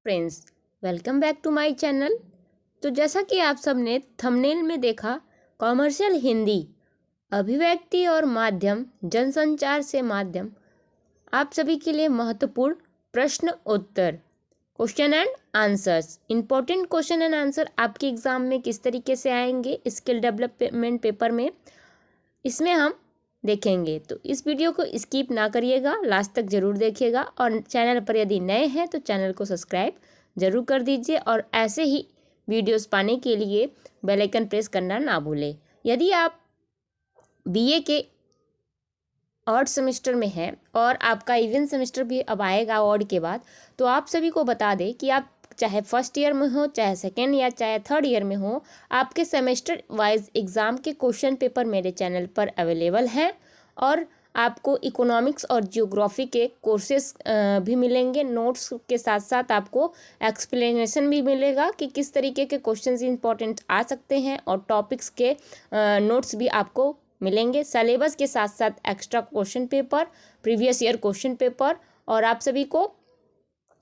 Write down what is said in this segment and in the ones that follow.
Friends, welcome back to my channel. तो जैसा कि आप सबने थंबनेल में देखा, कॉमर्शियल हिंदी अभिव्यक्ति और माध्यम जनसंचार से माध्यम आप सभी के लिए महत्वपूर्ण प्रश्न उत्तर question and answers, important question and answer आपके एग्जाम में किस तरीके से आएंगे स्किल डेवलपमेंट पेपर में, इसमें हम देखेंगे। तो इस वीडियो को स्किप ना करिएगा, लास्ट तक जरूर देखिएगा और चैनल पर यदि नए हैं तो चैनल को सब्सक्राइब जरूर कर दीजिए और ऐसे ही वीडियोस पाने के लिए बेल आइकन प्रेस करना ना भूलें। यदि आप बीए के ऑड सेमेस्टर में हैं और आपका इवन सेमेस्टर भी अब आएगा ऑड के बाद, तो आप सभी को बता दें कि आप चाहे फर्स्ट ईयर में हो, चाहे सेकेंड या चाहे थर्ड ईयर में हो, आपके सेमेस्टर वाइज एग्ज़ाम के क्वेश्चन पेपर मेरे चैनल पर अवेलेबल हैं और आपको इकोनॉमिक्स और जियोग्राफी के कोर्सेस भी मिलेंगे। नोट्स के साथ साथ आपको एक्सप्लेनेशन भी मिलेगा कि किस तरीके के क्वेश्चंस इंपॉर्टेंट आ सकते हैं और टॉपिक्स के नोट्स भी आपको मिलेंगे। सिलेबस के साथ साथ extra question paper, previous year question paper और आप सभी को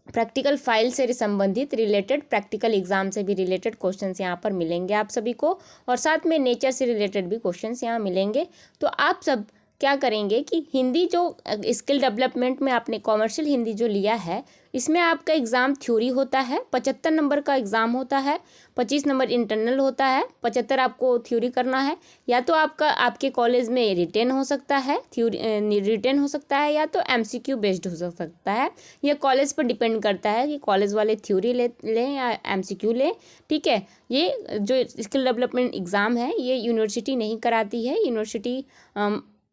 प्रैक्टिकल फाइल से संबंधित रिलेटेड प्रैक्टिकल एग्जाम से भी रिलेटेड क्वेश्चंस यहाँ पर मिलेंगे आप सभी को और साथ में नेचर से रिलेटेड भी क्वेश्चंस यहाँ मिलेंगे। तो आप सब क्या करेंगे कि हिंदी जो स्किल डेवलपमेंट में आपने कॉमर्शियल हिंदी जो लिया है, इसमें आपका एग्ज़ाम थ्योरी होता है, 75 नंबर का एग्ज़ाम होता है, 25 नंबर इंटरनल होता है, 75 आपको थ्योरी करना है। या तो आपके कॉलेज में रिटेन हो सकता है, थ्योरी रिटेन हो सकता है या तो एमसीक्यू बेस्ड हो सकता है। यह कॉलेज पर डिपेंड करता है कि कॉलेज वाले थ्योरी लें या एमसीक्यू लें। ठीक है, ये जो स्किल डेवलपमेंट एग्ज़ाम है ये यूनिवर्सिटी नहीं कराती है। यूनिवर्सिटी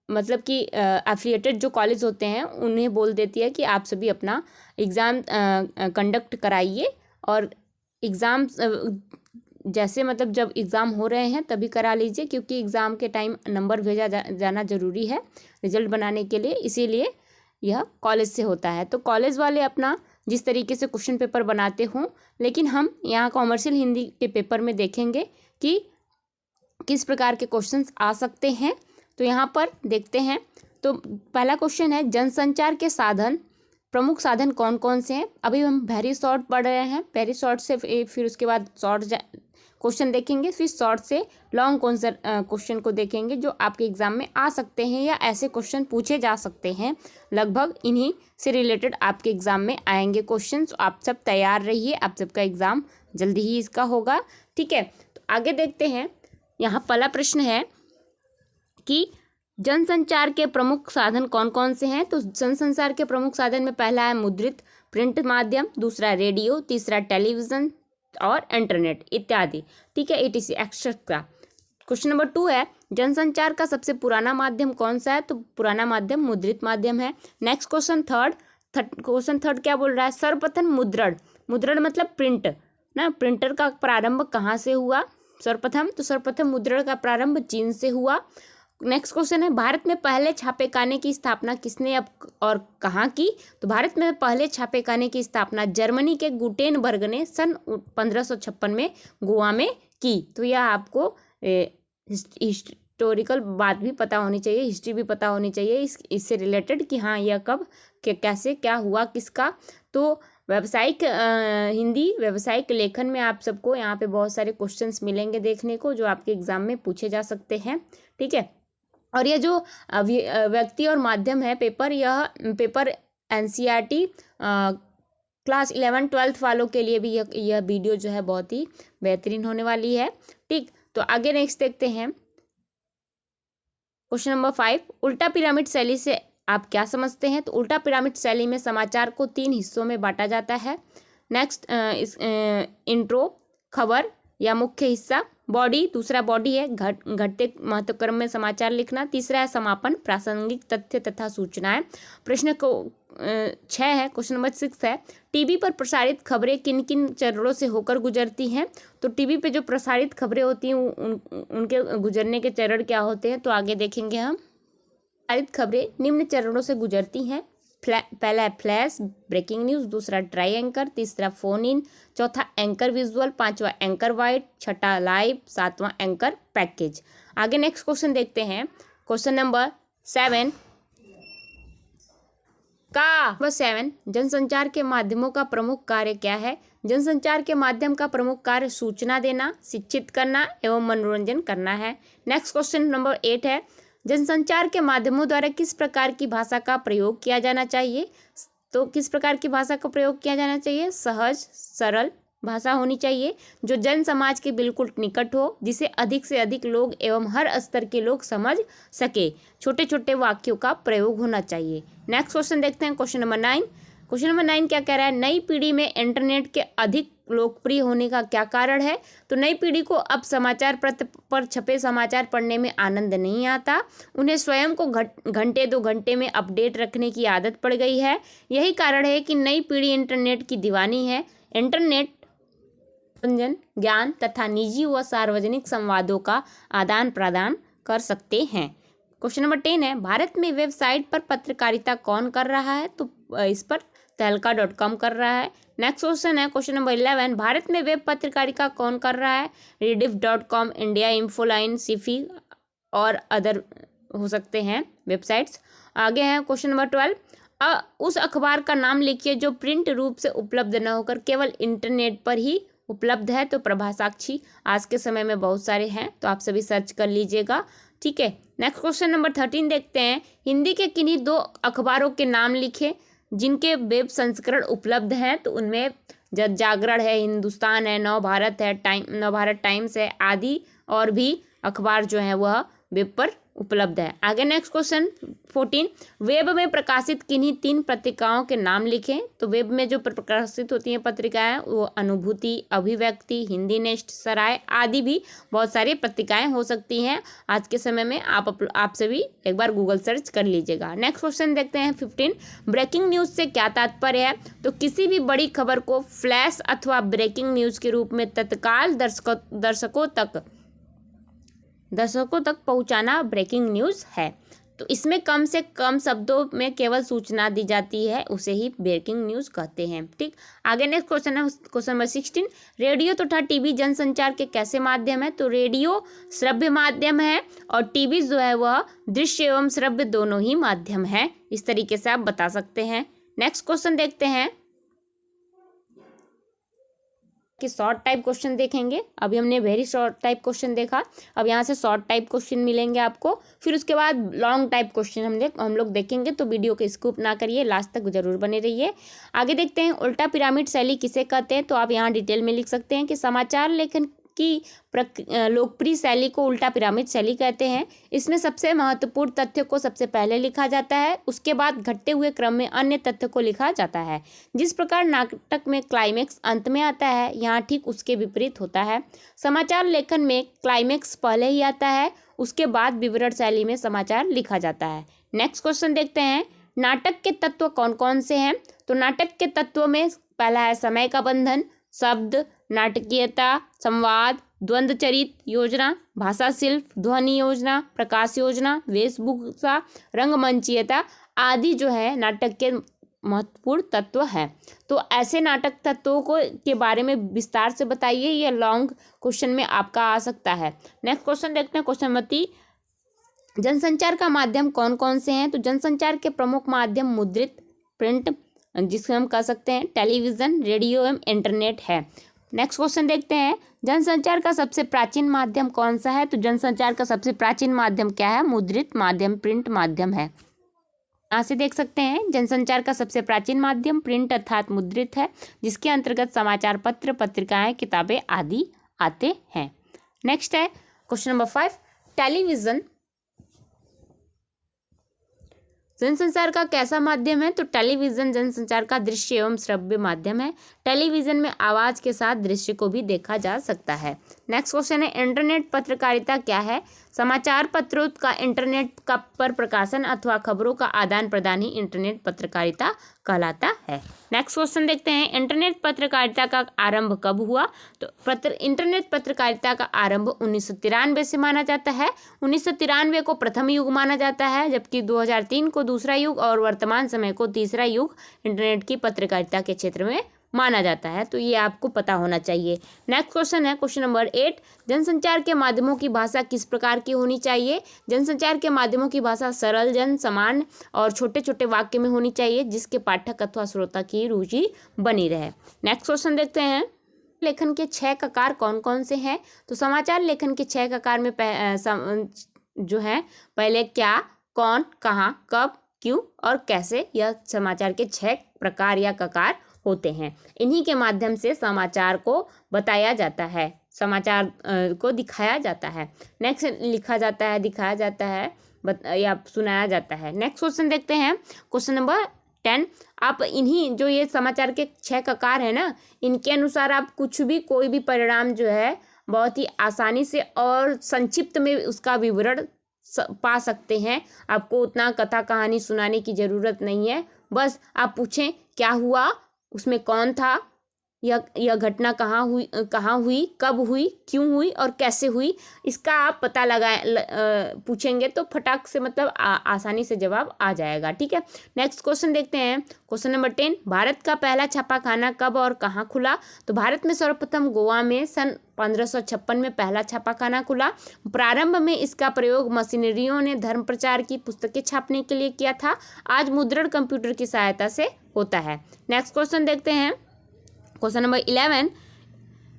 मतलब कि एफिलिएटेड जो कॉलेज होते हैं उन्हें बोल देती है कि आप सभी अपना एग्ज़ाम कंडक्ट कराइए और एग्ज़ाम जैसे मतलब जब एग्ज़ाम हो रहे हैं तभी करा लीजिए, क्योंकि एग्ज़ाम के टाइम नंबर भेजा जाना ज़रूरी है रिजल्ट बनाने के लिए, इसीलिए यह कॉलेज से होता है। तो कॉलेज वाले अपना जिस तरीके से क्वेश्चन पेपर बनाते हों, लेकिन हम यहाँ कॉमर्शियल हिंदी के पेपर में देखेंगे कि किस प्रकार के क्वेश्चंस आ सकते हैं। तो यहाँ पर देखते हैं। तो पहला क्वेश्चन है, जनसंचार के साधन प्रमुख साधन कौन कौन से हैं। अभी हम वेरी शॉर्ट पढ़ रहे हैं, वेरी शॉर्ट से फिर उसके बाद शॉर्ट क्वेश्चन देखेंगे, फिर शॉर्ट से लॉन्ग क्वेश्चन को देखेंगे जो आपके एग्जाम में आ सकते हैं या ऐसे क्वेश्चन पूछे जा सकते हैं। लगभग इन्हीं से रिलेटेड आपके एग्जाम में आएंगे क्वेश्चन। तो आप सब तैयार रहिए, आप सबका एग्जाम जल्दी ही इसका होगा। ठीक है, तो आगे देखते हैं। यहाँ पहला प्रश्न है कि जनसंचार के प्रमुख साधन कौन कौन से हैं। तो जनसंचार के प्रमुख साधन में पहला है मुद्रित प्रिंट माध्यम, दूसरा रेडियो, तीसरा टेलीविज़न और इंटरनेट इत्यादि। ठीक है, एटीसी एक्सेट्रा। क्वेश्चन नंबर 2 है, जनसंचार का सबसे पुराना माध्यम कौन सा है। तो पुराना माध्यम मुद्रित माध्यम है। नेक्स्ट क्वेश्चन थर्ड क्या बोल रहा है, सर्वप्रथम मुद्रण मतलब प्रिंट ना, प्रिंटर का प्रारंभ कहाँ से हुआ सर्वप्रथम। तो सर्वप्रथम मुद्रण का प्रारंभ चीन से हुआ। नेक्स्ट क्वेश्चन है, भारत में पहले छापेखाने की स्थापना किसने और कहाँ की। तो भारत में पहले छापेखाने की स्थापना जर्मनी के गुटेनबर्ग ने सन 1556 में गोवा में की। तो यह आपको हिस्टोरिकल बात भी पता होनी चाहिए, हिस्ट्री भी पता होनी चाहिए इससे रिलेटेड कि हाँ यह कब कैसे क्या हुआ किसका। तो व्यावसायिक हिंदी व्यवसायिक लेखन में आप सबको यहाँ पे बहुत सारे क्वेश्चंस मिलेंगे देखने को जो आपके एग्जाम में पूछे जा सकते हैं। ठीक है, और यह जो व्यक्ति और माध्यम है पेपर, यह पेपर एनसीईआरटी क्लास 11-12 वालों के लिए भी यह वीडियो जो है बहुत ही बेहतरीन होने वाली है। ठीक, तो आगे नेक्स्ट देखते हैं। क्वेश्चन नंबर 5, उल्टा पिरामिड शैली से आप क्या समझते हैं। तो उल्टा पिरामिड शैली में समाचार को 3 हिस्सों में बांटा जाता है। नेक्स्ट इंट्रो खबर या मुख्य हिस्सा, बॉडी दूसरा बॉडी है घटते महत्वक्रम में समाचार लिखना, तीसरा है समापन प्रासंगिक तथ्य तथा सूचनाएं। प्रश्न को 6 है, क्वेश्चन नंबर 6 है, टीवी पर प्रसारित खबरें किन किन चरणों से होकर गुजरती हैं। तो टीवी पे जो प्रसारित खबरें होती हैं उनके गुजरने के चरण क्या होते हैं। तो आगे देखेंगे हम। प्रसारित खबरें निम्न चरणों से गुजरती हैं। पहला है फ्लैश ब्रेकिंग न्यूज़, दूसरा ट्राई एंकर, तीसरा फोन इन, चौथा एंकर विजुअल, पांचवा एंकर वाइट, छठा लाइव, सातवां एंकर पैकेज। आगे नेक्स्ट क्वेश्चन देखते हैं। क्वेश्चन नंबर 7, नंबर 7, जनसंचार के माध्यमों का प्रमुख कार्य क्या है? जनसंचार के माध्यम का प्रमुख कार्य सूचना देना, शिक्षित करना एवं मनोरंजन करना है। नेक्स्ट क्वेश्चन नंबर 8 है, जनसंचार के माध्यमों द्वारा किस प्रकार की भाषा का प्रयोग किया जाना चाहिए? तो किस प्रकार की भाषा का प्रयोग किया जाना चाहिए? सहज सरल भाषा होनी चाहिए, जो जन समाज के बिल्कुल निकट हो, जिसे अधिक से अधिक लोग एवं हर स्तर के लोग समझ सके। छोटे छोटे वाक्यों का प्रयोग होना चाहिए। नेक्स्ट क्वेश्चन देखते हैं, क्वेश्चन नंबर 9। क्वेश्चन नंबर 9 क्या कह रहा है? नई पीढ़ी में इंटरनेट के अधिक लोकप्रिय होने का क्या कारण है? तो नई पीढ़ी को अब समाचार पत्र पर छपे समाचार पढ़ने में आनंद नहीं आता। उन्हें स्वयं को घंटे 2 घंटे में अपडेट रखने की आदत पड़ गई है। यही कारण है कि नई पीढ़ी इंटरनेट की दीवानी है। इंटरनेट मनोरंजन, ज्ञान तथा निजी व सार्वजनिक संवादों का आदान प्रदान कर सकते हैं। क्वेश्चन नंबर 10 है, भारत में वेबसाइट पर पत्रकारिता कौन कर रहा है? तो इस पर तहलका.com कर रहा है। नेक्स्ट क्वेश्चन है, क्वेश्चन नंबर 11, भारत में वेब पत्रकारिता कौन कर रहा है? rediff.com, इंडिया इन्फोलाइन, सिफी और अदर हो सकते हैं वेबसाइट्स। आगे है क्वेश्चन नंबर 12, उस अखबार का नाम लिखिए जो प्रिंट रूप से उपलब्ध न होकर केवल इंटरनेट पर ही उपलब्ध है। तो प्रभा साक्षी। आज के समय में बहुत सारे हैं, तो आप सभी सर्च कर लीजिएगा, ठीक है। नेक्स्ट क्वेश्चन नंबर 13 देखते हैं, हिंदी के किन्हीं 2 अखबारों के नाम लिखे जिनके वेब संस्करण उपलब्ध हैं। तो उनमें जागरण है, हिंदुस्तान है, नवभारत टाइम्स है आदि, और भी अखबार जो है वह वेब पर उपलब्ध है। आगे नेक्स्ट क्वेश्चन 14, वेब में प्रकाशित किन्हीं 3 पत्रिकाओं के नाम लिखें। तो वेब में जो प्रकाशित होती हैं पत्रिकाएं वो अनुभूति, अभिव्यक्ति, हिंदी नेस्ट, सराय आदि भी बहुत सारी पत्रिकाएं हो सकती हैं। आज के समय में आप सभी एक बार गूगल सर्च कर लीजिएगा। नेक्स्ट क्वेश्चन देखते हैं 15, ब्रेकिंग न्यूज से क्या तात्पर्य है? तो किसी भी बड़ी खबर को फ्लैश अथवा ब्रेकिंग न्यूज के रूप में तत्काल दर्शकों तक पहुंचाना ब्रेकिंग न्यूज़ है। तो इसमें कम से कम शब्दों में केवल सूचना दी जाती है, उसे ही ब्रेकिंग न्यूज़ कहते हैं, ठीक। आगे नेक्स्ट क्वेश्चन है क्वेश्चन नंबर 16, रेडियो तथा टीवी जनसंचार के कैसे माध्यम है? तो रेडियो श्रव्य माध्यम है और टीवी जो है वह दृश्य एवं श्रव्य दोनों ही माध्यम है। इस तरीके से आप बता सकते हैं। नेक्स्ट क्वेश्चन देखते हैं कि शॉर्ट टाइप क्वेश्चन देखेंगे। अभी हमने वेरी शॉर्ट टाइप क्वेश्चन देखा, अब यहाँ से शॉर्ट टाइप क्वेश्चन मिलेंगे आपको, फिर उसके बाद लॉन्ग टाइप क्वेश्चन हम लोग देखेंगे। तो वीडियो को स्किप ना करिए, लास्ट तक जरूर बने रहिए। आगे देखते हैं, उल्टा पिरामिड शैली किसे कहते हैं? तो आप यहाँ डिटेल में लिख सकते हैं कि समाचार लेखन की लोकप्रिय शैली को उल्टा पिरामिड शैली कहते हैं। इसमें सबसे महत्वपूर्ण तथ्य को सबसे पहले लिखा जाता है, उसके बाद घटते हुए क्रम में अन्य तथ्य को लिखा जाता है। जिस प्रकार नाटक में क्लाइमेक्स अंत में आता है, यहाँ ठीक उसके विपरीत होता है। समाचार लेखन में क्लाइमेक्स पहले ही आता है, उसके बाद विवरण शैली में समाचार लिखा जाता है। नेक्स्ट क्वेश्चन देखते हैं, नाटक के तत्व कौन कौन से हैं? तो नाटक के तत्वों में पहला है समय का बंधन, शब्द, नाटकीयता, संवाद, द्वंद्व चरित्र योजना, भाषा शिल्प, ध्वनि योजना, प्रकाश योजना, वेशभूषा, रंगमंचीयता आदि जो है नाटक के महत्वपूर्ण तत्व है। तो ऐसे नाटक तत्वों के बारे में विस्तार से बताइए, यह लॉन्ग क्वेश्चन में आपका आ सकता है। नेक्स्ट क्वेश्चन देखते हैं, क्वेश्चन नंबर 30, जनसंचार का माध्यम कौन कौन से हैं? तो जनसंचार के प्रमुख माध्यम मुद्रित, प्रिंट, जिसे हम कह सकते हैं टेलीविज़न, रेडियो एवं इंटरनेट है। नेक्स्ट क्वेश्चन देखते हैं, जनसंचार का सबसे प्राचीन माध्यम कौन सा है? तो जनसंचार का सबसे प्राचीन माध्यम क्या है? मुद्रित माध्यम, प्रिंट माध्यम है। यहाँ से देख सकते हैं, जनसंचार का सबसे प्राचीन माध्यम प्रिंट अर्थात मुद्रित है, जिसके अंतर्गत समाचार पत्र, पत्रिकाएं, किताबें आदि आते हैं। नेक्स्ट है क्वेश्चन नंबर 5, टेलीविज़न जनसंचार का कैसा माध्यम है? तो टेलीविज़न जनसंचार का दृश्य एवं श्रव्य माध्यम है। टेलीविज़न में आवाज़ के साथ दृश्य को भी देखा जा सकता है। नेक्स्ट क्वेश्चन है, इंटरनेट पत्रकारिता क्या है? समाचार पत्रों का इंटरनेट का पर प्रकाशन अथवा खबरों का आदान प्रदान ही इंटरनेट पत्रकारिता कहलाता है। नेक्स्ट क्वेश्चन देखते हैं, इंटरनेट पत्रकारिता का आरंभ कब हुआ? तो इंटरनेट पत्रकारिता का आरंभ 1993 से माना जाता है। 1993 को प्रथम युग माना जाता है, जबकि 2003 को दूसरा युग और वर्तमान समय को तीसरा युग इंटरनेट की पत्रकारिता के क्षेत्र में माना जाता है, तो ये आपको पता होना चाहिए। नेक्स्ट क्वेश्चन है क्वेश्चन नंबर 8, जनसंचार के माध्यमों की भाषा किस प्रकार की होनी चाहिए? जनसंचार के माध्यमों की भाषा सरल, जन सामान्य और छोटे छोटे वाक्य में होनी चाहिए, जिसके पाठक अथवा श्रोता की रुचि बनी रहे। नेक्स्ट क्वेश्चन देखते हैं, लेखन के 6 ककार कौन कौन से हैं? तो समाचार लेखन के 6 ककार में जो है पहले क्या, कौन, कहाँ, कब, क्यों और कैसे, यह समाचार के 6 प्रकार या ककार होते हैं। इन्हीं के माध्यम से समाचार को बताया जाता है, समाचार को दिखाया जाता है। नेक्स्ट लिखा जाता है, दिखाया जाता है या सुनाया जाता है। नेक्स्ट क्वेश्चन देखते हैं क्वेश्चन नंबर 10, आप इन्हीं जो ये समाचार के 6 ककार है ना, इनके अनुसार आप कुछ भी कोई भी परिणाम जो है बहुत ही आसानी से और संक्षिप्त में उसका विवरण पा सकते हैं। आपको उतना कथा कहानी सुनाने की ज़रूरत नहीं है, बस आप पूछें क्या हुआ, उसमें कौन था, यह घटना कहाँ हुई, कब हुई, क्यों हुई और कैसे हुई, इसका आप पता पूछेंगे तो फटाक से मतलब आसानी से जवाब आ जाएगा। ठीक है, नेक्स्ट क्वेश्चन देखते हैं क्वेश्चन नंबर 10, भारत का पहला छापाखाना कब और कहाँ खुला? तो भारत में सर्वप्रथम गोवा में सन 1556 में पहला छापाखाना खुला। प्रारंभ में इसका प्रयोग मशीनरियों ने धर्म प्रचार की पुस्तकें छापने के लिए किया था। आज मुद्रण कंप्यूटर की सहायता से होता है। नेक्स्ट क्वेश्चन देखते हैं क्वेश्चन नंबर 11,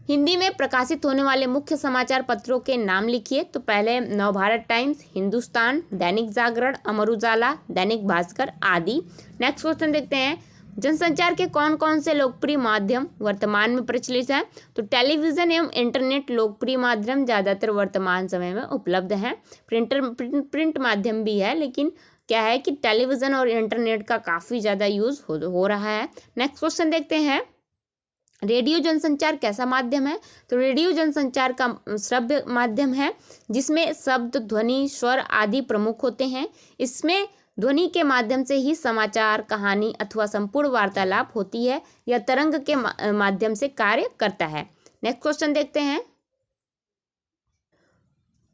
हिंदी में प्रकाशित होने वाले मुख्य समाचार पत्रों के नाम लिखिए। तो पहले नवभारत टाइम्स, हिंदुस्तान, दैनिक जागरण, अमर उजाला, दैनिक भास्कर आदि। नेक्स्ट क्वेश्चन देखते हैं, जनसंचार के कौन कौन से लोकप्रिय माध्यम वर्तमान में प्रचलित हैं? तो टेलीविज़न एवं इंटरनेट लोकप्रिय माध्यम ज़्यादातर वर्तमान समय में उपलब्ध हैं। प्रिंट माध्यम भी है, लेकिन क्या है कि टेलीविज़न और इंटरनेट का काफ़ी ज़्यादा यूज़ हो रहा है। नेक्स्ट क्वेश्चन देखते हैं, रेडियो जनसंचार कैसा माध्यम है? तो रेडियो जनसंचार का श्रव्य माध्यम है, जिसमें शब्द, ध्वनि, स्वर आदि प्रमुख होते हैं। इसमें ध्वनि के माध्यम से ही समाचार, कहानी अथवा संपूर्ण वार्तालाप होती है। यह तरंग के माध्यम से कार्य करता है। नेक्स्ट क्वेश्चन देखते हैं,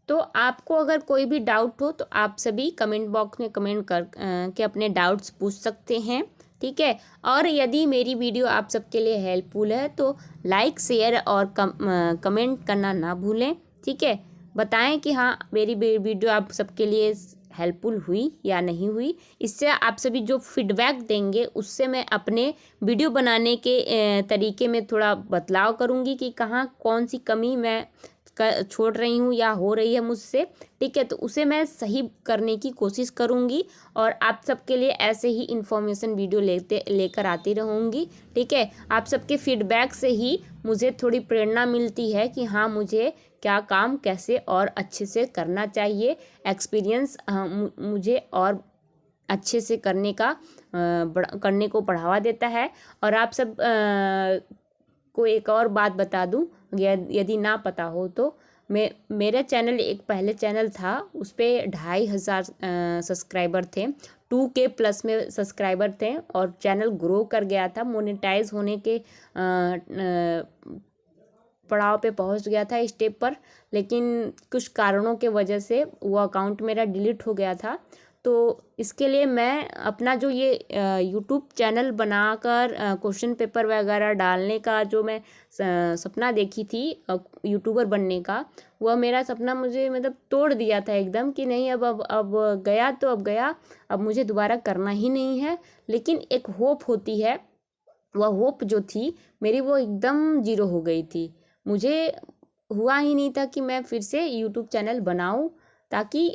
तो आपको अगर कोई भी डाउट हो तो आप सभी कमेंट बॉक्स में कमेंट कर के अपने डाउट्स पूछ सकते हैं। ठीक है, और यदि मेरी वीडियो आप सबके लिए हेल्पफुल है तो लाइक, शेयर और कमेंट करना ना भूलें। ठीक है, बताएं कि हाँ मेरी वीडियो आप सबके लिए हेल्पफुल हुई या नहीं हुई। इससे आप सभी जो फीडबैक देंगे उससे मैं अपने वीडियो बनाने के तरीके में थोड़ा बदलाव करूँगी कि कहाँ कौन सी कमी मैं छोड़ रही हूँ या हो रही है मुझसे। ठीक है, तो उसे मैं सही करने की कोशिश करूँगी और आप सबके लिए ऐसे ही इन्फॉर्मेशन वीडियो लेकर आती रहूँगी। ठीक है, आप सबके फीडबैक से ही मुझे थोड़ी प्रेरणा मिलती है कि हाँ मुझे क्या काम कैसे और अच्छे से करना चाहिए। एक्सपीरियंस मुझे और अच्छे से करने को बढ़ावा देता है। और आप सब को एक और बात बता दूं, यदि ना पता हो तो मेरा चैनल एक पहले चैनल था, उस पर 2500 सब्सक्राइबर थे, 2K प्लस में सब्सक्राइबर थे और चैनल ग्रो कर गया था, मोनेटाइज होने के पड़ाव पे पहुंच गया था, स्टेप पर। लेकिन कुछ कारणों के वजह से वो अकाउंट मेरा डिलीट हो गया था। तो इसके लिए मैं अपना जो ये यूट्यूब चैनल बनाकर क्वेश्चन पेपर वगैरह डालने का जो मैं सपना देखी थी यूट्यूबर बनने का, वह मेरा सपना मुझे मतलब तोड़ दिया था एकदम कि नहीं अब गया तो अब गया, अब मुझे दोबारा करना ही नहीं है। लेकिन एक होप होती है, वह होप जो थी मेरी वो एकदम जीरो हो गई थी। मुझे हुआ ही नहीं था कि मैं फिर से यूट्यूब चैनल बनाऊं, ताकि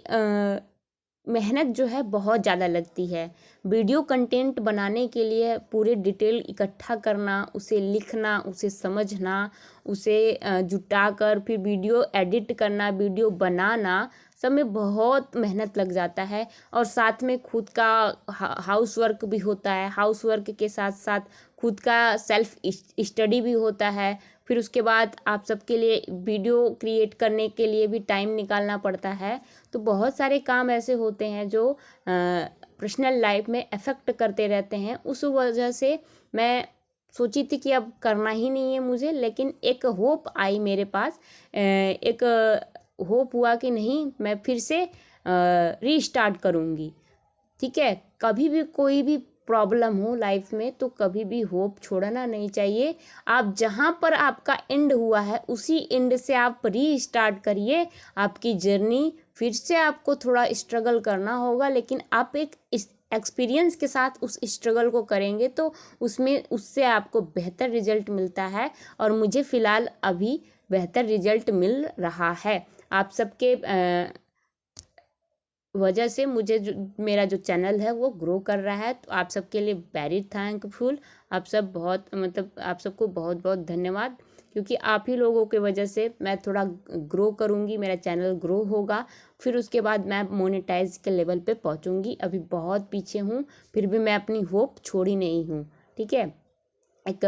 मेहनत जो है बहुत ज़्यादा लगती है। वीडियो कंटेंट बनाने के लिए पूरे डिटेल इकट्ठा करना, उसे लिखना, उसे समझना, उसे जुटाकर फिर वीडियो एडिट करना, वीडियो बनाना, सब में बहुत मेहनत लग जाता है। और साथ में खुद का हाउस वर्क भी होता है, हाउस वर्क के साथ साथ खुद का सेल्फ स्टडी भी होता है। फिर उसके बाद आप सबके लिए वीडियो क्रिएट करने के लिए भी टाइम निकालना पड़ता है। तो बहुत सारे काम ऐसे होते हैं जो पर्सनल लाइफ में अफेक्ट करते रहते हैं। उस वजह से मैं सोची थी कि अब करना ही नहीं है मुझे, लेकिन एक होप आई मेरे पास, एक होप हुआ कि नहीं मैं फिर से रीस्टार्ट करूँगी। ठीक है, कभी भी कोई भी प्रॉब्लम हो लाइफ में तो कभी भी होप छोड़ना नहीं चाहिए। आप जहाँ पर आपका एंड हुआ है उसी एंड से आप रीस्टार्ट करिए आपकी जर्नी। फिर से आपको थोड़ा स्ट्रगल करना होगा, लेकिन आप एक एक्सपीरियंस के साथ उस स्ट्रगल को करेंगे तो उससे आपको बेहतर रिजल्ट मिलता है। और मुझे फ़िलहाल अभी बेहतर रिजल्ट मिल रहा है। आप सबके वजह से मुझे मेरा जो चैनल है वो ग्रो कर रहा है। तो आप सबके लिए वेरी थैंकफुल। आप सब बहुत आप सबको बहुत बहुत धन्यवाद, क्योंकि आप ही लोगों की वजह से मैं थोड़ा ग्रो करूँगी, मेरा चैनल ग्रो होगा। फिर उसके बाद मैं मोनेटाइज के लेवल पे पहुँचूँगी। अभी बहुत पीछे हूँ, फिर भी मैं अपनी होप छोड़ी नहीं हूँ। ठीक है। एक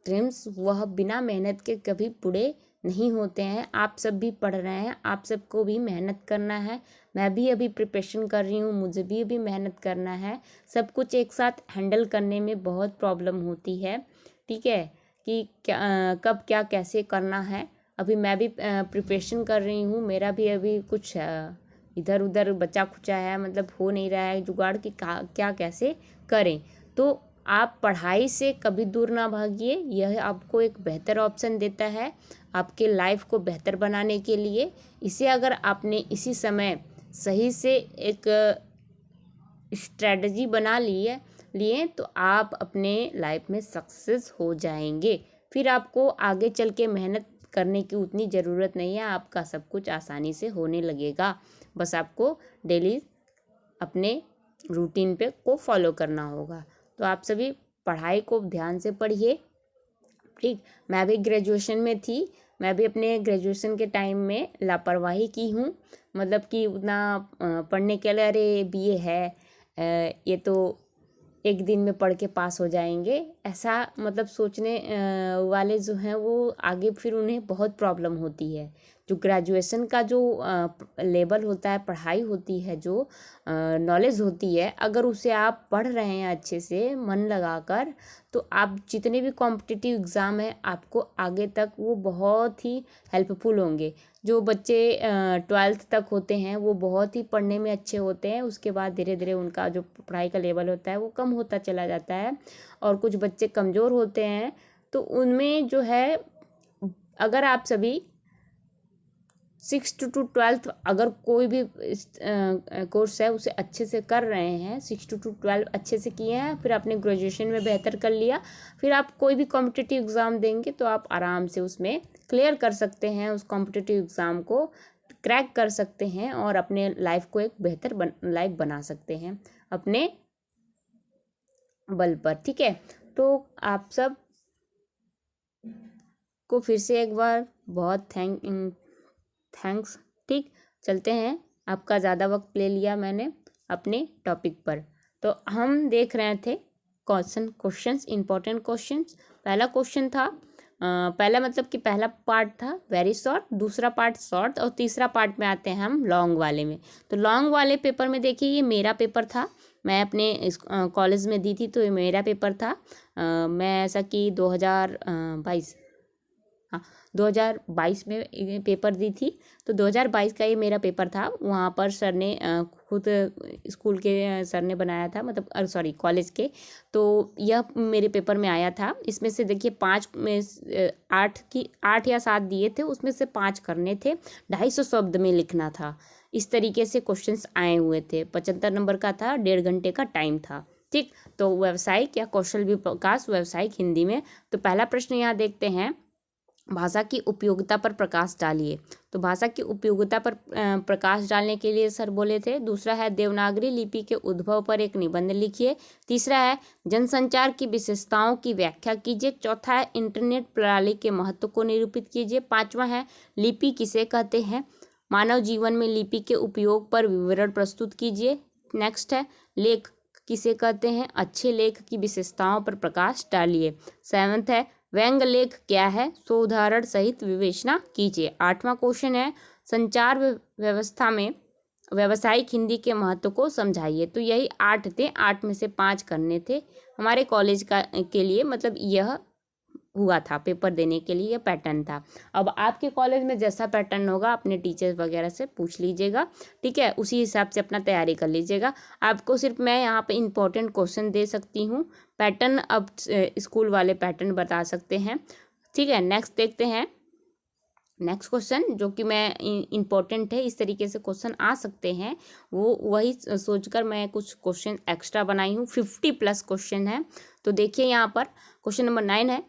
ड्रीम्स वह बिना मेहनत के कभी पूरे नहीं होते हैं। आप सब भी पढ़ रहे हैं, आप सबको भी मेहनत करना है। मैं भी अभी प्रिपरेशन कर रही हूँ, मुझे भी अभी मेहनत करना है। सब कुछ एक साथ हैंडल करने में बहुत प्रॉब्लम होती है। ठीक है, कि कब क्या कैसे करना है। अभी मैं भी प्रिपरेशन कर रही हूँ, मेरा भी अभी कुछ इधर उधर बचा खुचा है, मतलब हो नहीं रहा है जुगाड़ कि क्या कैसे करें। तो आप पढ़ाई से कभी दूर ना भागिए, यह आपको एक बेहतर ऑप्शन देता है आपके लाइफ को बेहतर बनाने के लिए। इसे अगर आपने इसी समय सही से एक स्ट्रेटजी बना लिए तो आप अपने लाइफ में सक्सेस हो जाएंगे। फिर आपको आगे चल के मेहनत करने की उतनी ज़रूरत नहीं है, आपका सब कुछ आसानी से होने लगेगा। बस आपको डेली अपने रूटीन पे को फॉलो करना होगा। तो आप सभी पढ़ाई को ध्यान से पढ़िए। ठीक, मैं भी ग्रेजुएशन में थी, मैं भी अपने ग्रेजुएशन के टाइम में लापरवाही की हूँ। मतलब कि उतना पढ़ने के लिए, अरे बीए है, ये तो एक दिन में पढ़ के पास हो जाएंगे, ऐसा मतलब सोचने वाले जो हैं वो आगे फिर उन्हें बहुत प्रॉब्लम होती है। जो ग्रेजुएशन का जो लेवल होता है, पढ़ाई होती है, जो नॉलेज होती है, अगर उसे आप पढ़ रहे हैं अच्छे से मन लगाकर, तो आप जितने भी कॉम्पिटिटिव एग्ज़ाम है आपको आगे तक वो बहुत ही हेल्पफुल होंगे। जो बच्चे 12th तक होते हैं वो बहुत ही पढ़ने में अच्छे होते हैं, उसके बाद धीरे धीरे उनका जो पढ़ाई का लेवल होता है वो कम होता चला जाता है। और कुछ बच्चे कमज़ोर होते हैं, तो उनमें जो है, अगर आप सभी 6th to 12th अगर कोई भी कोर्स है उसे अच्छे से कर रहे हैं, 6 to 12 अच्छे से किए हैं, फिर आपने ग्रेजुएशन में बेहतर कर लिया, फिर आप कोई भी कॉम्पिटिटिव एग्ज़ाम देंगे तो आप आराम से उसमें क्लियर कर सकते हैं, उस कॉम्पिटिटिव एग्ज़ाम को क्रैक कर सकते हैं और अपने लाइफ को एक बेहतर लाइफ बना सकते हैं अपने बल पर। ठीक है, तो आप सब को फिर से एक बार बहुत थैंक्स। ठीक, चलते हैं, आपका ज़्यादा वक्त ले लिया मैंने अपने टॉपिक पर। तो हम देख रहे थे क्वेश्चंस, इंपॉर्टेंट क्वेश्चंस। पहला क्वेश्चन था, पहला मतलब कि पहला पार्ट था वेरी शॉर्ट, दूसरा पार्ट शॉर्ट, और तीसरा पार्ट में आते हैं हम लॉन्ग वाले में। तो लॉन्ग वाले पेपर में देखिए, ये मेरा पेपर था, मैं अपने इस कॉलेज में दी थी, तो ये मेरा पेपर था। मैं ऐसा कि 2022 हाँ 2022 में पेपर दी थी, तो 2022 का ये मेरा पेपर था। वहाँ पर सर ने खुद स्कूल के सर ने बनाया था, मतलब सॉरी कॉलेज के, तो यह मेरे पेपर में आया था। इसमें से देखिए 5 में 8 या 7 दिए थे, उसमें से 5 करने थे, 250 शब्द में लिखना था। इस तरीके से क्वेश्चंस आए हुए थे। 75 नंबर का था, 1.5 घंटे का टाइम था। ठीक, तो व्यावसायिक या कौशल विकास व्यावसायिक हिंदी में। तो पहला प्रश्न यहाँ देखते हैं, भाषा की उपयोगिता पर प्रकाश डालिए। तो भाषा की उपयोगिता पर प्रकाश डालने के लिए सर बोले थे। दूसरा है देवनागरी लिपि के उद्भव पर एक निबंध लिखिए। तीसरा है जनसंचार की विशेषताओं की व्याख्या कीजिए। चौथा है इंटरनेट प्रणाली के महत्व को निरूपित कीजिए। पांचवा है लिपि किसे कहते हैं। मानव जीवन में लिपि के उपयोग पर विवरण प्रस्तुत कीजिए। नेक्स्ट है लेख किसे कहते हैं। अच्छे लेख की विशेषताओं पर प्रकाश डालिए। 7th है व्यंग्य लेख क्या है, सो उदाहरण सहित विवेचना कीजिए। 8वां क्वेश्चन है संचार व्यवस्था में व्यावसायिक हिंदी के महत्व को समझाइए। तो यही 8 थे, 8 में से 5 करने थे हमारे कॉलेज के लिए, मतलब यह हुआ था पेपर देने के लिए, ये पैटर्न था। अब आपके कॉलेज में जैसा पैटर्न होगा अपने टीचर्स वगैरह से पूछ लीजिएगा, ठीक है, उसी हिसाब से अपना तैयारी कर लीजिएगा। आपको सिर्फ मैं यहाँ पे इंपॉर्टेंट क्वेश्चन दे सकती हूँ, पैटर्न अब स्कूल वाले पैटर्न बता सकते हैं, ठीक है। नेक्स्ट देखते हैं, नेक्स्ट क्वेश्चन जो कि मैं इम्पोर्टेंट है, इस तरीके से क्वेश्चन आ सकते हैं, वो वही सोचकर मैं कुछ क्वेश्चन एक्स्ट्रा बनाई हूँ। 50+ क्वेश्चन है। तो देखिए यहाँ पर क्वेश्चन नंबर 9 है,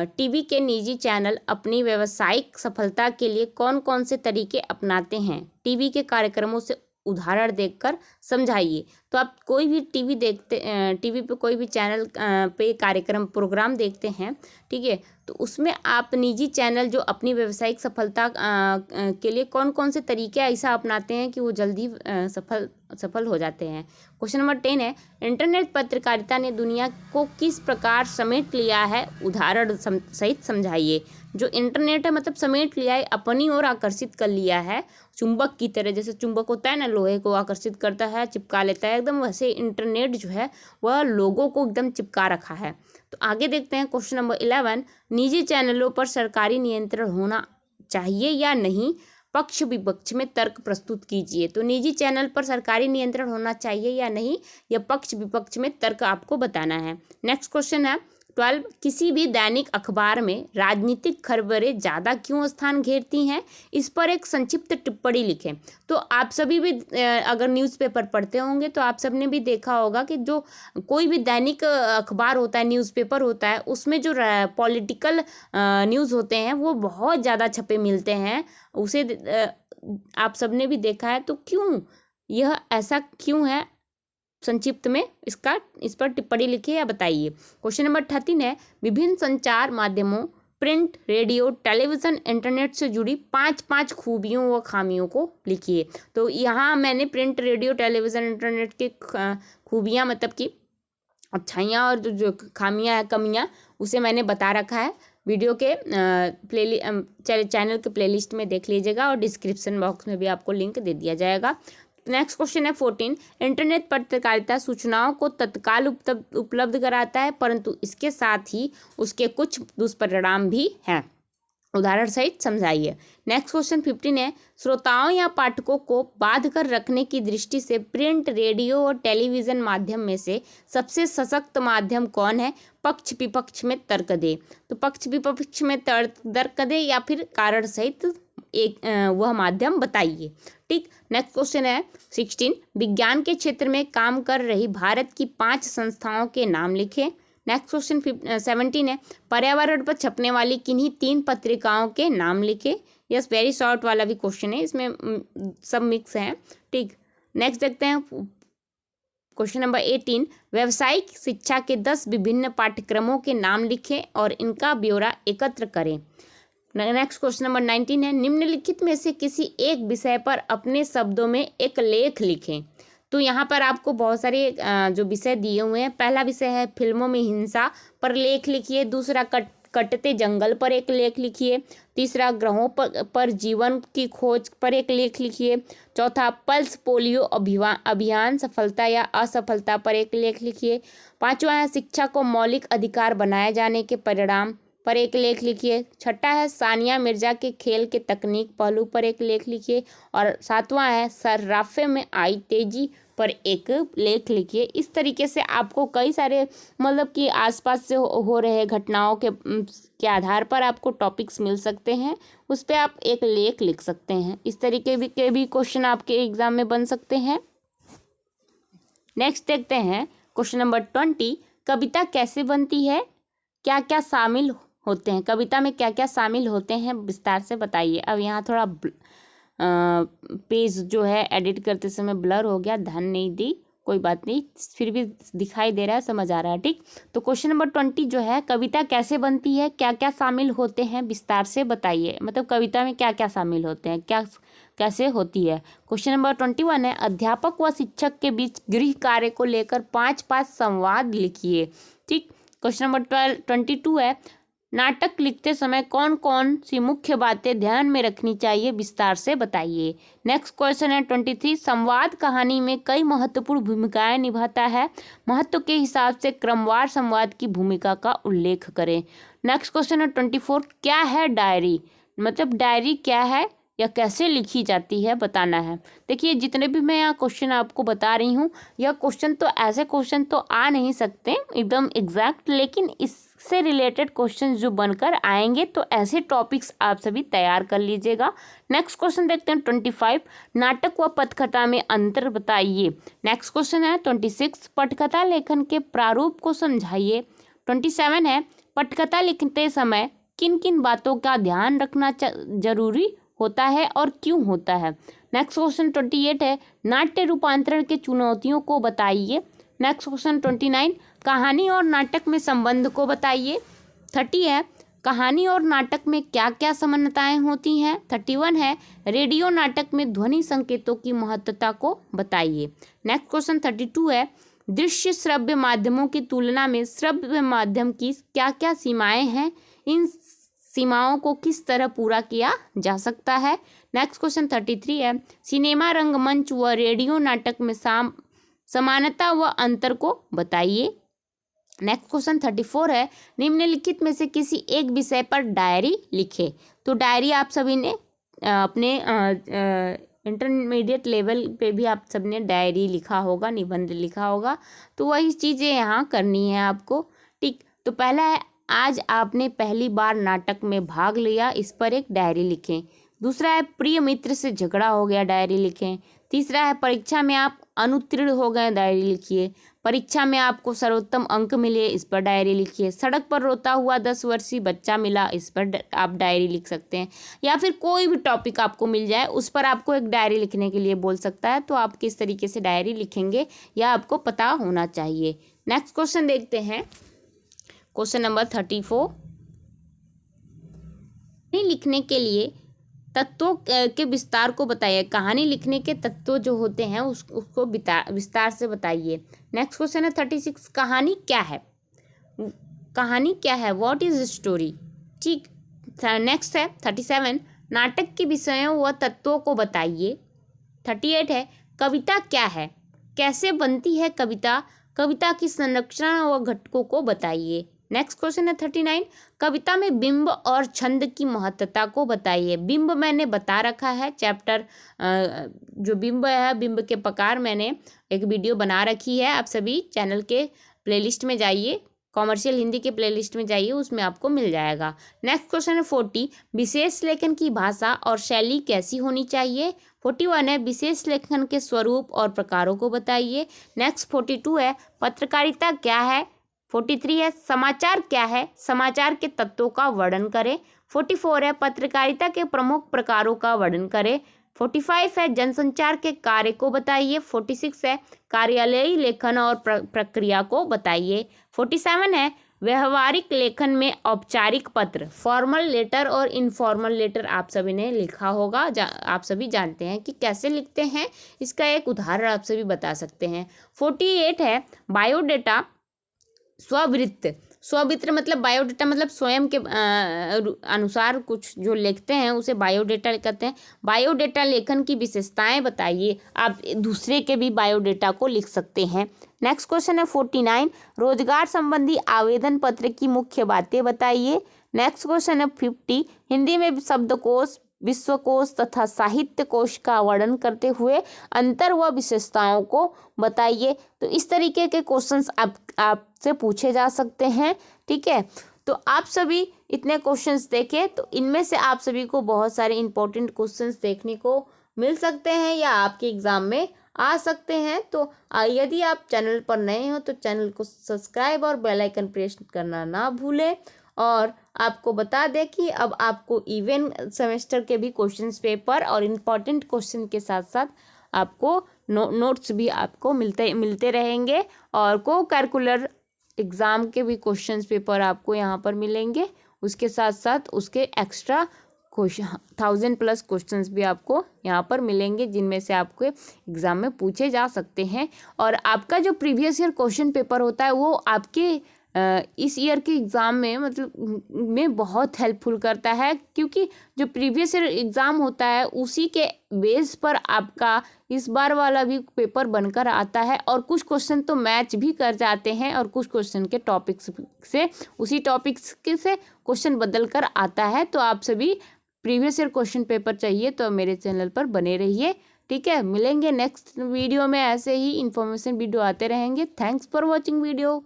टीवी के निजी चैनल अपनी व्यावसायिक सफलता के लिए कौन कौन से तरीके अपनाते हैं? टीवी के कार्यक्रमों से उदाहरण देखकर समझाइए। तो आप कोई भी टीवी पे कोई भी चैनल पे कार्यक्रम प्रोग्राम देखते हैं, ठीक है, तो उसमें आप निजी चैनल जो अपनी व्यावसायिक सफलता के लिए कौन कौन से तरीके ऐसा अपनाते हैं कि वो जल्दी सफल हो जाते हैं। क्वेश्चन नंबर 10 है, इंटरनेट पत्रकारिता ने दुनिया को किस प्रकार समेट लिया है? उदाहरण सहित समझाइए। जो इंटरनेट है मतलब समेट लिया है, अपनी ओर आकर्षित कर लिया है, चुंबक की तरह। जैसे चुंबक होता है ना, लोहे को आकर्षित करता है, चिपका लेता है, एकदम वैसे इंटरनेट जो है वह लोगों को एकदम चिपका रखा है। तो आगे देखते हैं क्वेश्चन नंबर 11, निजी चैनलों पर सरकारी नियंत्रण होना चाहिए या नहीं? पक्ष विपक्ष में तर्क प्रस्तुत कीजिए। तो निजी चैनल पर सरकारी नियंत्रण होना चाहिए या नहीं, यह पक्ष विपक्ष में तर्क आपको बताना है। नेक्स्ट क्वेश्चन है 12, किसी भी दैनिक अखबार में राजनीतिक खबरें ज़्यादा क्यों स्थान घेरती हैं? इस पर एक संक्षिप्त टिप्पणी लिखें। तो आप सभी भी अगर न्यूज़पेपर पढ़ते होंगे तो आप सबने भी देखा होगा कि जो कोई भी दैनिक अखबार होता है, न्यूज़पेपर होता है, उसमें जो पॉलिटिकल न्यूज़ होते हैं वो बहुत ज़्यादा छपे मिलते हैं। उसे आप सबने भी देखा है। तो क्यों यह ऐसा क्यों है, संक्षिप्त में इस पर टिप्पणी लिखिए या बताइए। क्वेश्चन नंबर 13 है, विभिन्न संचार माध्यमों प्रिंट, रेडियो, टेलीविज़न, इंटरनेट से जुड़ी 5 खूबियों व खामियों को लिखिए। तो यहाँ मैंने प्रिंट, रेडियो, टेलीविज़न, इंटरनेट की खूबियाँ मतलब कि अच्छाइयाँ और जो खामियाँ हैं, कमियाँ, उसे मैंने बता रखा है। वीडियो के चैनल के प्लेलिस्ट में देख लीजिएगा और डिस्क्रिप्शन बॉक्स में भी आपको लिंक दे दिया जाएगा। नेक्स्ट क्वेश्चन है 14, इंटरनेट पत्रकारिता सूचनाओं को तत्काल उपलब्ध कराता है, परंतु इसके साथ ही उसके कुछ दुष्परिणाम भी हैं। उदाहरण सहित समझाइए। नेक्स्ट क्वेश्चन 15 है, श्रोताओं या पाठकों को बांध कर रखने की दृष्टि से प्रिंट, रेडियो और टेलीविज़न माध्यम में से सबसे सशक्त माध्यम कौन है? पक्ष विपक्ष में तर्क दे। तो पक्ष विपक्ष में तर्क दे या फिर कारण सहित एक वह माध्यम बताइए, ठीक। नेक्स्ट क्वेश्चन है 16, विज्ञान के क्षेत्र में काम कर रही भारत की 5 संस्थाओं के नाम लिखें। नेक्स्ट क्वेश्चन 17 है, पर्यावरण पर छपने वाली किन्हीं 3 पत्रिकाओं के नाम लिखें। यस, वेरी शॉर्ट वाला भी क्वेश्चन है, इसमें सब मिक्स हैं, ठीक। नेक्स्ट देखते हैं क्वेश्चन नंबर 18, व्यावसायिक शिक्षा के 10 विभिन्न पाठ्यक्रमों के नाम लिखें और इनका ब्यौरा एकत्र करें। नेक्स्ट क्वेश्चन नंबर 19 है, निम्नलिखित में से किसी एक विषय पर अपने शब्दों में एक लेख लिखें। तो यहाँ पर आपको बहुत सारे जो विषय दिए हुए हैं। पहला विषय है फिल्मों में हिंसा पर लेख लिखिए। दूसरा कटते जंगल पर एक लेख लिखिए। तीसरा ग्रहों पर जीवन की खोज पर एक लेख लिखिए। चौथा पल्स पोलियो अभियान सफलता या असफलता पर एक लेख लिखिए। पांचवा है शिक्षा को मौलिक अधिकार बनाए जाने के परिणाम पर एक लेख लिखिए। छठा है सानिया मिर्जा के खेल के तकनीक पहलू पर एक लेख लिखिए। और सातवां है सर्राफे में आई तेजी पर एक लेख लिखिए। इस तरीके से आपको कई सारे मतलब कि आसपास से हो रहे घटनाओं के आधार पर आपको टॉपिक्स मिल सकते हैं, उस पर आप एक लेख लिख सकते हैं। इस तरीके के भी क्वेश्चन आपके एग्जाम में बन सकते हैं। नेक्स्ट देखते हैं क्वेश्चन नंबर 20, कविता कैसे बनती है, क्या क्या शामिल होते हैं, कविता में क्या क्या शामिल होते हैं, विस्तार से बताइए। अब यहाँ थोड़ा पेज जो है एडिट करते समय ब्लर हो गया, ध्यान नहीं दी, कोई बात नहीं, फिर भी दिखाई दे रहा है, समझ आ रहा है, ठीक। तो क्वेश्चन नंबर 20 जो है, कविता कैसे बनती है, क्या क्या शामिल होते हैं, विस्तार से बताइए। मतलब कविता में क्या क्या शामिल होते हैं, क्या कैसे होती है। क्वेश्चन नंबर 21 है, अध्यापक व शिक्षक के बीच गृह कार्य को लेकर 5 संवाद लिखिए, ठीक। क्वेश्चन नंबर 22 है, नाटक लिखते समय कौन कौन सी मुख्य बातें ध्यान में रखनी चाहिए, विस्तार से बताइए। नेक्स्ट क्वेश्चन है 23, संवाद कहानी में कई महत्वपूर्ण भूमिकाएं निभाता है, महत्व के हिसाब से क्रमवार संवाद की भूमिका का उल्लेख करें। नेक्स्ट क्वेश्चन है 24, क्या है डायरी, मतलब डायरी क्या है या कैसे लिखी जाती है बताना है। देखिए जितने भी मैं यहाँ क्वेश्चन आपको बता रही हूँ, यह क्वेश्चन तो ऐसे क्वेश्चन तो आ नहीं सकते एकदम एग्जैक्ट, लेकिन इससे रिलेटेड क्वेश्चन जो बनकर आएंगे तो ऐसे टॉपिक्स आप सभी तैयार कर लीजिएगा। नेक्स्ट क्वेश्चन देखते हैं 25, नाटक व पटकथा में अंतर बताइए। नेक्स्ट क्वेश्चन है 26, पटकथा लेखन के प्रारूप को समझाइए। 27 है, पटकथा लिखते समय किन किन बातों का ध्यान रखना जरूरी होता है और क्यों होता है। नेक्स्ट क्वेश्चन 28 है, नाट्य रूपांतरण के चुनौतियों को बताइए। नेक्स्ट क्वेश्चन 29, कहानी और नाटक में संबंध को बताइए। 30 है, कहानी और नाटक में क्या क्या समानताएं होती हैं। 31 है, रेडियो नाटक में ध्वनि संकेतों की महत्वता को बताइए। नेक्स्ट क्वेश्चन 32 है, दृश्य श्रव्य माध्यमों की तुलना में श्रव्य माध्यम की क्या क्या सीमाएं हैं, इन सीमाओं को किस तरह पूरा किया जा सकता है। नेक्स्ट क्वेश्चन 33 है, सिनेमा रंगमंच व रेडियो नाटक में समानता व अंतर को बताइए। नेक्स्ट क्वेश्चन 34 है, निम्नलिखित में से किसी एक विषय पर डायरी लिखे। तो डायरी आप सभी ने अपने इंटरमीडिएट लेवल पे भी आप सबने डायरी लिखा होगा, निबंध लिखा होगा, तो वही चीज़ें यहाँ करनी है आपको। ठीक, तो पहला है, आज आपने पहली बार नाटक में भाग लिया, इस पर एक डायरी लिखें। दूसरा है, प्रिय मित्र से झगड़ा हो गया, डायरी लिखें। तीसरा है, परीक्षा में आप अनुत्तीर्ण हो गए, डायरी लिखिए। परीक्षा में आपको सर्वोत्तम अंक मिले, इस पर डायरी लिखिए। सड़क पर रोता हुआ 10 वर्षीय बच्चा मिला, इस पर आप डायरी लिख सकते हैं। या फिर कोई भी टॉपिक आपको मिल जाए उस पर आपको एक डायरी लिखने के लिए बोल सकता है, तो आप किस तरीके से डायरी लिखेंगे यह आपको पता होना चाहिए। नेक्स्ट क्वेश्चन देखते हैं, क्वेश्चन नंबर 34, कहानी लिखने के लिए तत्वों के विस्तार को बताइए। कहानी लिखने के तत्व जो होते हैं उसको विस्तार से बताइए। नेक्स्ट क्वेश्चन है 36, कहानी क्या है, कहानी क्या है, व्हाट इज स्टोरी। ठीक, नेक्स्ट है 37, नाटक के विषयों व तत्वों को बताइए। 38 है, कविता क्या है, कैसे बनती है कविता, कविता की संरचना व घटकों को बताइए। नेक्स्ट क्वेश्चन है 39, कविता में बिंब और छंद की महत्वता को बताइए। बिंब मैंने बता रखा है, चैप्टर जो बिंब है, बिंब के प्रकार, मैंने एक वीडियो बना रखी है, आप सभी चैनल के प्लेलिस्ट में जाइए, कॉमर्शियल हिंदी के प्लेलिस्ट में जाइए, उसमें आपको मिल जाएगा। नेक्स्ट क्वेश्चन है 40, विशेष लेखन की भाषा और शैली कैसी होनी चाहिए। 41 है, विशेष लेखन के स्वरूप और प्रकारों को बताइए। नेक्स्ट 42 है, पत्रकारिता क्या है। 43 है, समाचार क्या है, समाचार के तत्वों का वर्णन करें। 44 है, पत्रकारिता के प्रमुख प्रकारों का वर्णन करें। 45 है, जनसंचार के कार्य को बताइए। 46 है, कार्यालयीय लेखन और प्रक्रिया को बताइए। 47 है, व्यवहारिक लेखन में औपचारिक पत्र, फॉर्मल लेटर और इनफॉर्मल लेटर आप सभी ने लिखा होगा, आप सभी जानते हैं कि कैसे लिखते हैं, इसका एक उदाहरण आप सभी बता सकते हैं। 48 है, बायोडेटा स्ववृत्त, स्ववृत्त मतलब बायोडेटा मतलब स्वयं के अनुसार कुछ जो लिखते हैं उसे बायोडेटा कहते हैं। बायोडेटा लेखन की विशेषताएं बताइए, आप दूसरे के भी बायोडेटा को लिख सकते हैं। नेक्स्ट क्वेश्चन है 49, रोजगार संबंधी आवेदन पत्र की मुख्य बातें बताइए। नेक्स्ट क्वेश्चन है 50, हिंदी में शब्दकोश, विश्वकोश तथा साहित्य कोश का वर्णन करते हुए अंतर व विशेषताओं को बताइए। तो इस तरीके के क्वेश्चंस आपसे पूछे जा सकते हैं। ठीक है, तो आप सभी इतने क्वेश्चंस देखें तो इनमें से आप सभी को बहुत सारे इंपॉर्टेंट क्वेश्चंस देखने को मिल सकते हैं या आपके एग्जाम में आ सकते हैं। तो यदि आप चैनल पर नए हो तो चैनल को सब्सक्राइब और बेल आइकन प्रेस करना ना भूलें। और आपको बता दें कि अब आपको इवन सेमेस्टर के भी क्वेश्चंस पेपर और इम्पॉर्टेंट क्वेश्चन के साथ साथ आपको नोट्स भी आपको मिलते रहेंगे और को कैलकुलर एग्ज़ाम के भी क्वेश्चंस पेपर आपको यहाँ पर मिलेंगे। उसके साथ साथ उसके एक्स्ट्रा 1000+ क्वेश्चंस भी आपको यहाँ पर मिलेंगे जिनमें से आपको एग्ज़ाम में पूछे जा सकते हैं। और आपका जो प्रीवियस ईयर क्वेश्चन पेपर होता है वो आपके इस ईयर के एग्ज़ाम में मतलब में बहुत हेल्पफुल करता है, क्योंकि जो प्रीवियस ईयर एग्ज़ाम होता है उसी के बेस पर आपका इस बार वाला भी पेपर बनकर आता है। और कुछ क्वेश्चन तो मैच भी कर जाते हैं और कुछ क्वेश्चन के टॉपिक्स से उसी टॉपिक्स के से क्वेश्चन बदल कर आता है। तो आप सभी प्रीवियस ईयर क्वेश्चन पेपर चाहिए तो मेरे चैनल पर बने रहिए। ठीक है, मिलेंगे नेक्स्ट वीडियो में, ऐसे ही इन्फॉर्मेशन वीडियो आते रहेंगे। Thanks for watching video.